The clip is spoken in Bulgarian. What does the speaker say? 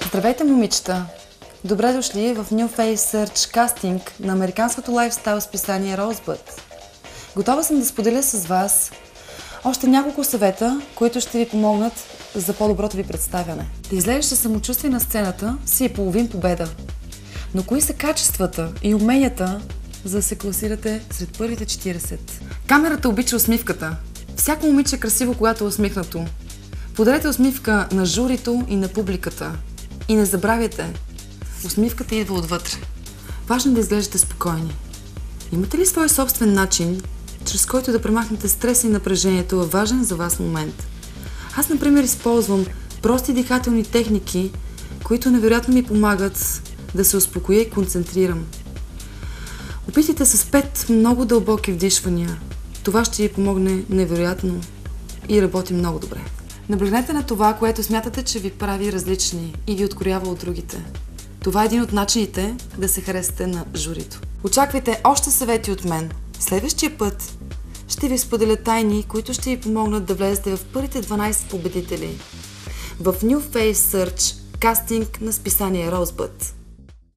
Здравейте, момичета! Добре дошли в New Face Search Casting на американското лайфстайл списание Rosebud. Готова съм да споделя с вас още няколко съвета, които ще ви помогнат за по-доброто ви представяне. Да изглеждаш самочувствие на сцената си е половин победа. Но кои са качествата и уменията, за да се класирате сред първите 40? Камерата обича усмивката. Всяко момиче е красиво, когато е усмихнато. Подарете усмивка на журито и на публиката. И не забравяйте, усмивката идва отвътре. Важно е да изглеждате спокойни. Имате ли свой собствен начин, чрез който да премахнете стреса и напрежението във важен за вас момент? Аз, например, използвам прости дихателни техники, които невероятно ми помагат да се успокоя и концентрирам. Опитайте с 5 много дълбоки вдишвания. Това ще ви помогне невероятно и работи много добре. Наблегнете на това, което смятате, че ви прави различни и ви откроява от другите. Това е един от начините да се харесате на журито. Очаквайте още съвети от мен. Следващия път ще ви споделя тайни, които ще ви помогнат да влезете в първите 12 победители в New Face Search Casting на списание Rosebud.